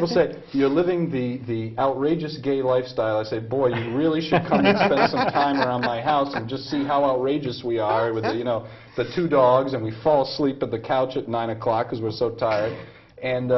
people say, you're living the outrageous gay lifestyle. I say, boy, you really should come and spend some time around my house and just see how outrageous we are with the 2 dogs, and we fall asleep at the couch at 9 o'clock because we're so tired. And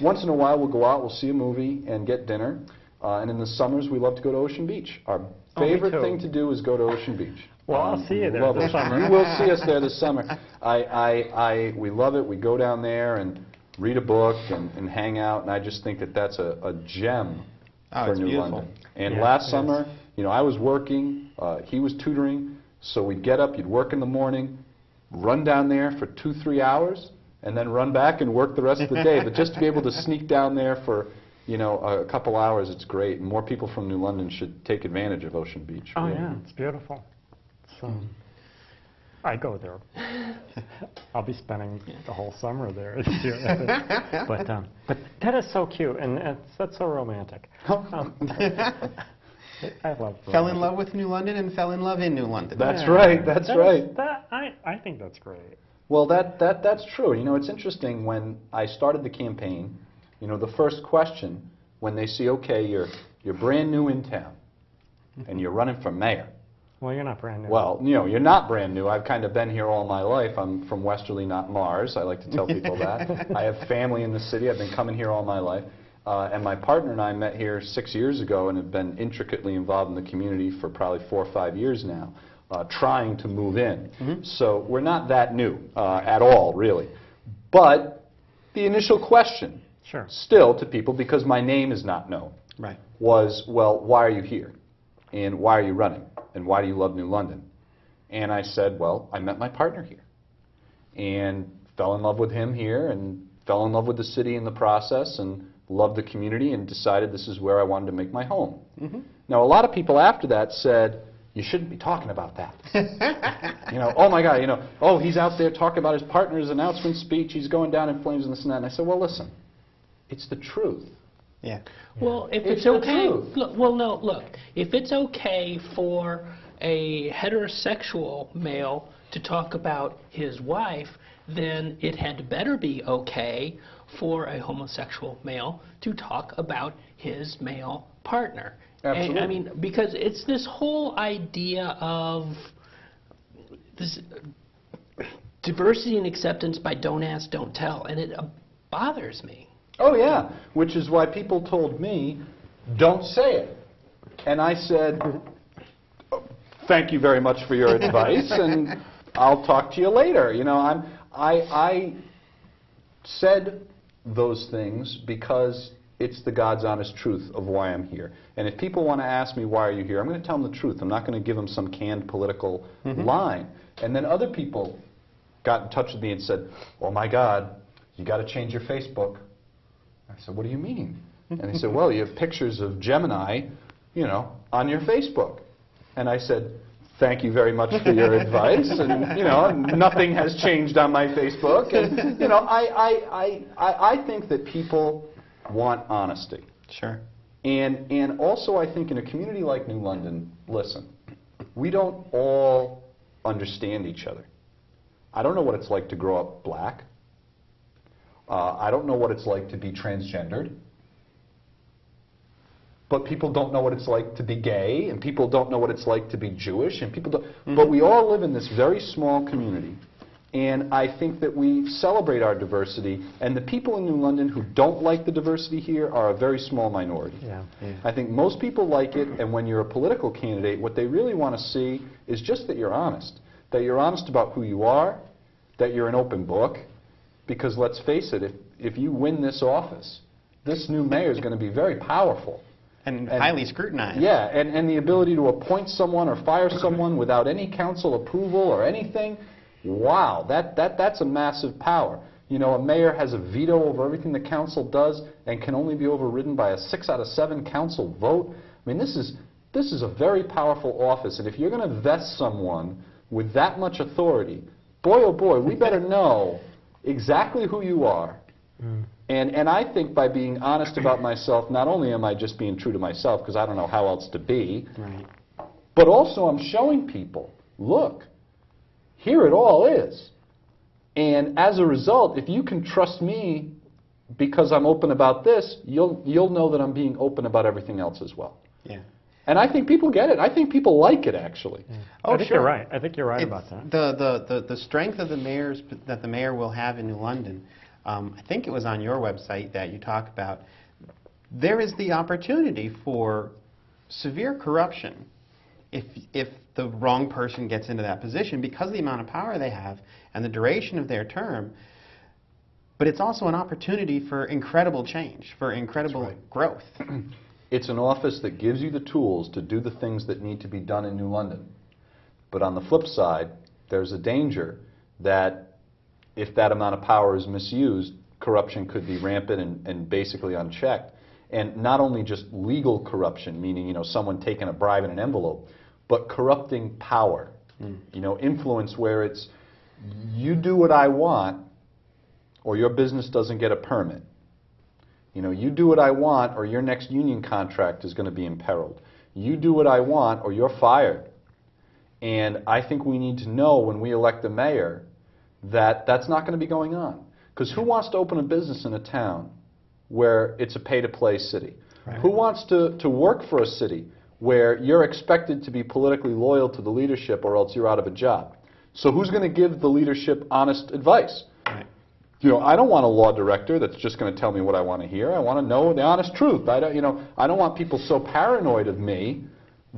once in a while we'll go out, we'll see a movie and get dinner. And in the summers we love to go to Ocean Beach. Our favorite thing to do is go to Ocean Beach. Well, I'll see you there this summer. You will see us there this summer. We love it. We go down there and read a book and hang out, and I just think that that's a gem for New London. And last summer, I was working, he was tutoring, so we'd get up, you'd work in the morning, run down there for 2-3 hours, and then run back and work the rest of the day. But just to be able to sneak down there for a couple hours, it's great. And more people from New London should take advantage of Ocean Beach. Oh, yeah, it's beautiful. So, I go there. I'll be spending the whole summer there this year. But that is so cute, and that's so romantic. I love Fell in love with New London and fell in love in New London. That's right, that's right. I think that's great. Well, that's true. It's interesting, when I started the campaign, the first question, when they see, okay, you're brand new in town, and you're running for mayor. Well, you're not brand new. Well, you're not brand new. I've kind of been here all my life. I'm from Westerly, not Mars. I like to tell people that. I have family in the city. I've been coming here all my life. And my partner and I met here 6 years ago and have been intricately involved in the community for probably 4 or 5 years now, trying to move in. So we're not that new at all, really. But the initial question, still to people, because my name is not known, was, well, why are you here? And why are you running? And why do you love New London? And I said, well, I met my partner here and fell in love with him here and fell in love with the city in the process and loved the community and decided this is where I wanted to make my home. Now, a lot of people after that said, you shouldn't be talking about that. Oh my God, oh, he's out there talking about his partner's announcement speech, he's going down in flames and this and that. And I said, well, listen, it's the truth. Well, if it's okay, look, if it's okay for a heterosexual male to talk about his wife, then it had better be okay for a homosexual male to talk about his male partner. Absolutely. And, I mean, because it's this whole idea of this diversity and acceptance by don't ask, don't tell, and it bothers me. Oh, yeah, which is why people told me, don't say it. And I said, thank you very much for your advice, and I'll talk to you later. I said those things because it's the God's honest truth of why I'm here. And if people want to ask me, why are you here, I'm going to tell them the truth. I'm not going to give them some canned political line. And then other people got in touch with me and said, oh, my God, you got to change your Facebook. I said, what do you mean? And they said, well, you have pictures of Gemini, on your Facebook. And I said, thank you very much for your advice. And, nothing has changed on my Facebook. And, I think that people want honesty. Sure. And also I think in a community like New London, listen, we don't all understand each other. I don't know what it's like to grow up black. I don't know what it's like to be transgendered. But people don't know what it's like to be gay, and people don't know what it's like to be Jewish, and people don't. But we all live in this very small community, and I think that we celebrate our diversity, and the people in New London who don't like the diversity here are a very small minority. I think most people like it, and when you're a political candidate, what they really want to see is just that you're honest about who you are, that you're an open book. Because let's face it, if you win this office, this new mayor is going to be very powerful. And highly scrutinized. Yeah, and the ability to appoint someone or fire someone without any council approval or anything, wow, that's a massive power. A mayor has a veto over everything the council does and can only be overridden by a 6 out of 7 council vote. I mean, this is a very powerful office, and if you're going to vest someone with that much authority, boy, oh boy, we better know exactly who you are. And I think by being honest about myself, not only am I just being true to myself, because I don't know how else to be, but also I'm showing people, look, here it all is. And as a result, if you can trust me because I'm open about this, you'll know that I'm being open about everything else as well. Yeah. And I think people get it. I think people like it, actually. Yeah. Oh, I think you're right. I think you're right about that. The strength of that the mayor will have in New London, I think it was on your website that you talk about, there is the opportunity for severe corruption if the wrong person gets into that position because of the amount of power they have and the duration of their term. But it's also an opportunity for incredible change, for incredible growth. It's an office that gives you the tools to do the things that need to be done in New London. But on the flip side, there's a danger that if that amount of power is misused, corruption could be rampant and basically unchecked. And not only just legal corruption, meaning someone taking a bribe in an envelope, but corrupting power. Influence where it's you do what I want or your business doesn't get a permit. You do what I want or your next union contract is going to be imperiled. You do what I want or you're fired. And I think we need to know when we elect the mayor that that's not going to be going on. Because who wants to open a business in a town where it's a pay-to-play city? Right. Who wants to work for a city where you're expected to be politically loyal to the leadership or else you're out of a job? So who's going to give the leadership honest advice? Right. I don't want a law director that's just going to tell me what I want to hear. I want to know the honest truth. I don't want people so paranoid of me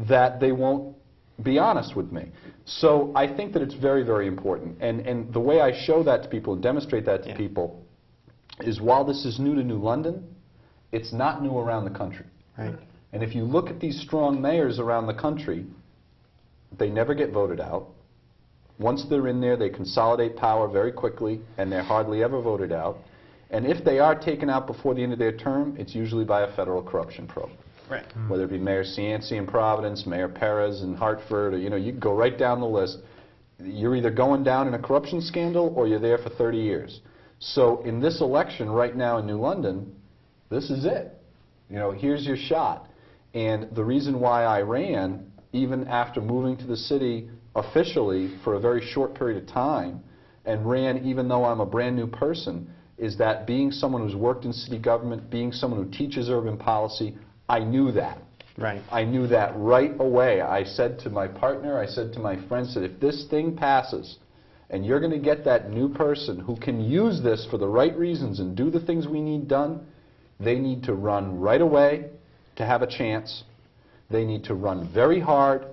that they won't be honest with me. So I think that it's very, very important. And the way I show that to people and demonstrate that to people is while this is new to New London, it's not new around the country. Right. And if you look at these strong mayors around the country, they never get voted out. Once they're in there, they consolidate power very quickly, and they're hardly ever voted out. And if they are taken out before the end of their term, it's usually by a federal corruption probe. Right. Whether it be Mayor Cianci in Providence, Mayor Perez in Hartford, or you can go right down the list. You're either going down in a corruption scandal or you're there for 30 years. So in this election right now in New London, this is it. Here's your shot. And the reason why I ran, even after moving to the city officially for a very short period of time, and ran even though I'm a brand new person, is that being someone who's worked in city government, being someone who teaches urban policy, I knew that. Right. I knew that right away. I said to my partner, I said to my friends, that if this thing passes, and you're going to get that new person who can use this for the right reasons and do the things we need done, they need to run right away to have a chance. They need to run very hard.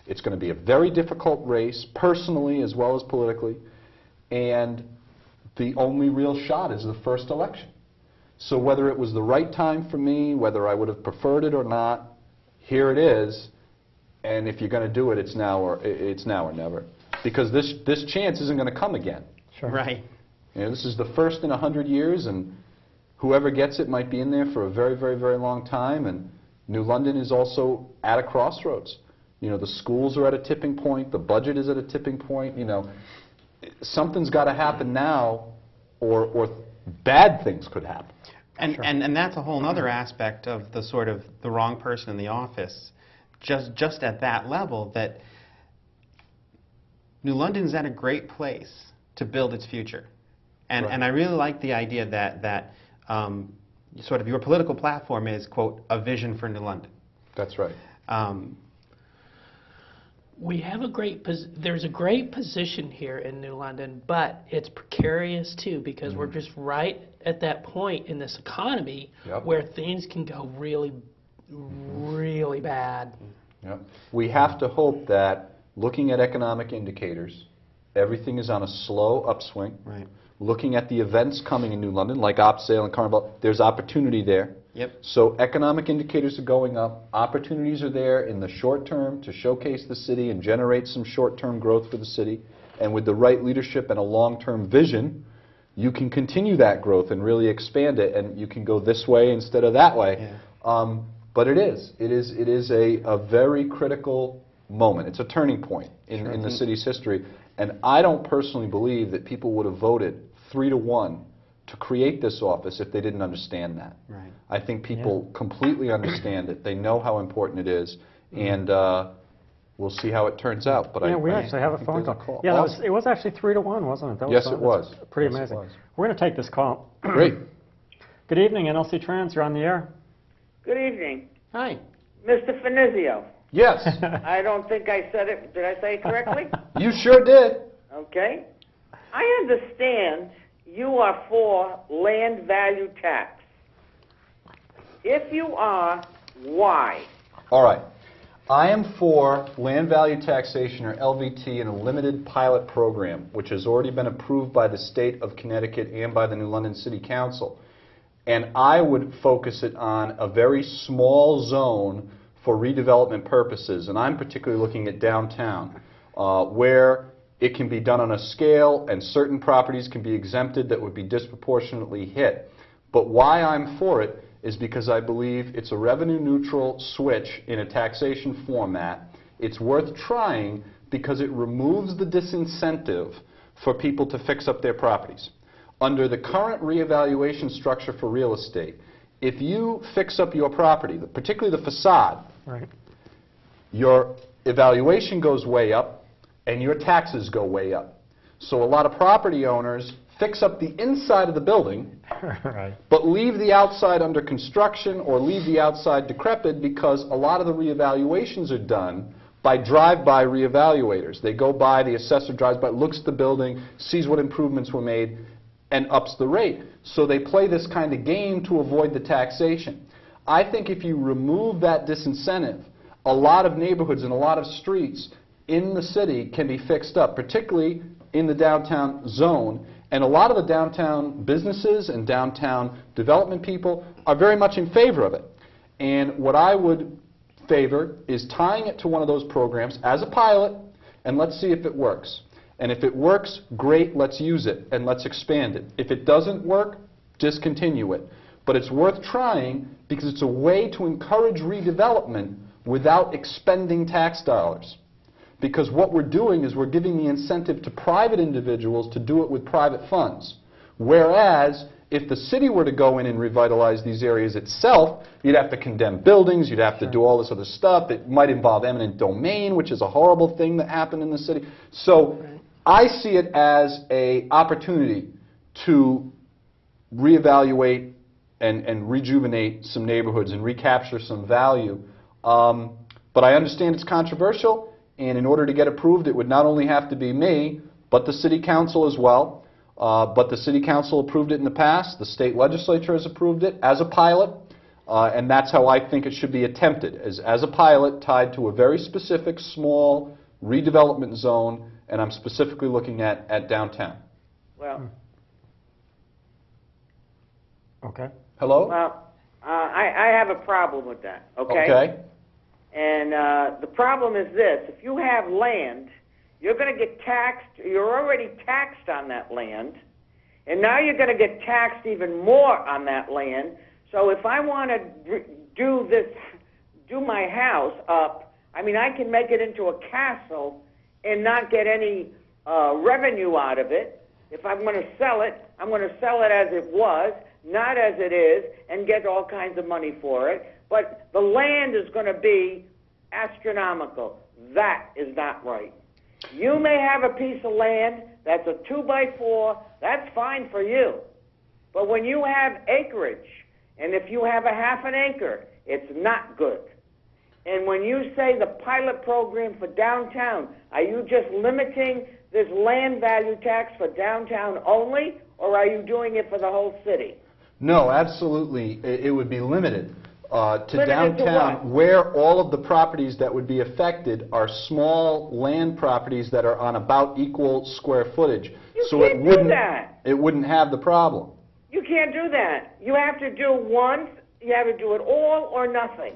It's going to be a very difficult race, personally as well as politically. And the only real shot is the first election. So whether it was the right time for me, whether I would have preferred it or not, here it is. And if you're going to do it, it's now or never. Because this chance isn't going to come again. Sure. Right. This is the first in 100 years, and whoever gets it might be in there for a very, very, very long time. And New London is also at a crossroads. The schools are at a tipping point. The budget is at a tipping point. Something's got to happen now, or bad things could happen. And that's a whole other aspect of the wrong person in the office. Just at that level, that New London's at a great place to build its future. And I really like the idea that your political platform is, quote, a vision for New London. That's right. We have there's a great position here in New London, but it's precarious too, because we're just right at that point in this economy where things can go really, really bad. Yep. We have to hope that, looking at economic indicators, everything is on a slow upswing. Right. Looking at the events coming in New London, like OpSale and Carnival, there's opportunity there. Yep. So economic indicators are going up. Opportunities are there in the short term to showcase the city and generate some short-term growth for the city. And with the right leadership and a long-term vision, you can continue that growth and really expand it, and you can go this way instead of that way. Yeah. But it is a very critical moment. It's a turning point in the city's history. And I don't personally believe that people would have voted 3-1 to create this office if they didn't understand that. Right. I think people completely understand it. They know how important it is, and we'll see how it turns out. But we actually have a phone call. Yeah, it was actually 3-1, wasn't it? Yes, it was. Pretty Yes, amazing. it was. We're going to take this call. Great. Good evening, NLC Trans. You're on the air. Good evening. Hi. Mr. Finizio. Yes, I don't think I said it. Did I say it correctly? you sure did. Okay. I understand you are for land value tax. If you are, why? All right. I am for land value taxation, or LVT, in a limited pilot program, which has already been approved by the state of Connecticut and by the New London City Council. And I would focus it on a very small zone for redevelopment purposes. And I'm particularly looking at downtown, where it can be done on a scale and certain properties can be exempted that would be disproportionately hit. But why I'm for it is because I believe it's a revenue-neutral switch in a taxation format. It's worth trying because it removes the disincentive for people to fix up their properties. Under the current reevaluation structure for real estate, if you fix up your property, particularly the facade, Right. your evaluation goes way up and your taxes go way up. So a lot of property owners fix up the inside of the building, Right. but leave the outside under construction or leave the outside decrepit because a lot of the reevaluations are done by drive-by reevaluators. They go by, the assessor drives by, looks at the building, sees what improvements were made, and ups the rate. So they play this kind of game to avoid the taxation. I think if you remove that disincentive, a lot of neighborhoods and a lot of streets in the city can be fixed up, particularly in the downtown zone. And a lot of the downtown businesses and downtown development people are very much in favor of it. And what I would favor is tying it to one of those programs as a pilot, and let's see if it works. And if it works, great, let's use it and let's expand it. If it doesn't work, discontinue it. But it's worth trying because it's a way to encourage redevelopment without expending tax dollars. Because what we're doing is we're giving the incentive to private individuals to do it with private funds. Whereas, if the city were to go in and revitalize these areas itself, you'd have to condemn buildings, you'd have to do all this other stuff. It might involve eminent domain, which is a horrible thing that happened in the city. So I see it as an opportunity to reevaluate and rejuvenate some neighborhoods and recapture some value. But I understand it's controversial. And in order to get approved, it would not only have to be me, but the City Council as well. But the City Council approved it in the past. The state legislature has approved it as a pilot. And that's how I think it should be attempted, as a pilot tied to a very specific, small redevelopment zone. And I'm specifically looking at downtown. Well, Okay. Hello? well, I have a problem with that, okay? Okay. And the problem is this. If you have land, you're going to get taxed. You're already taxed on that land. And now you're going to get taxed even more on that land. So if I want to do my house up, I mean, I can make it into a castle and not get any revenue out of it. If I'm going to sell it, I'm going to sell it as it was, not as it is, and get all kinds of money for it. But the land is going to be astronomical. That is not right. You may have a piece of land that's a 2x4. That's fine for you. But when you have acreage, and if you have a half an acre, it's not good. And when you say the pilot program for downtown, are you just limiting this land value tax for downtown only, or are you doing it for the whole city? No, absolutely. It would be limited to Limited downtown, to what? where all of the properties that would be affected are small land properties that are on about equal square footage. You So can't do that. It wouldn't have the problem. You can't do that. You have to do one, you have to do it all or nothing.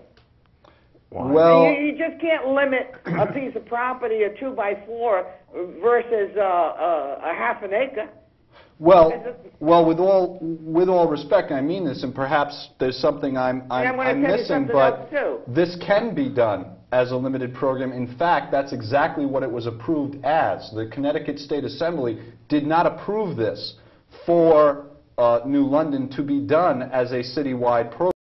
Why? Well, You just can't limit a piece of property, a 2x4, versus a half an acre. well, with all respect, I mean this, and perhaps there's something I'm I'm gonna tell you missing, something but else, too. this can be done as a limited program. In fact, that's exactly what it was approved as. The Connecticut State Assembly did not approve this for New London to be done as a citywide program.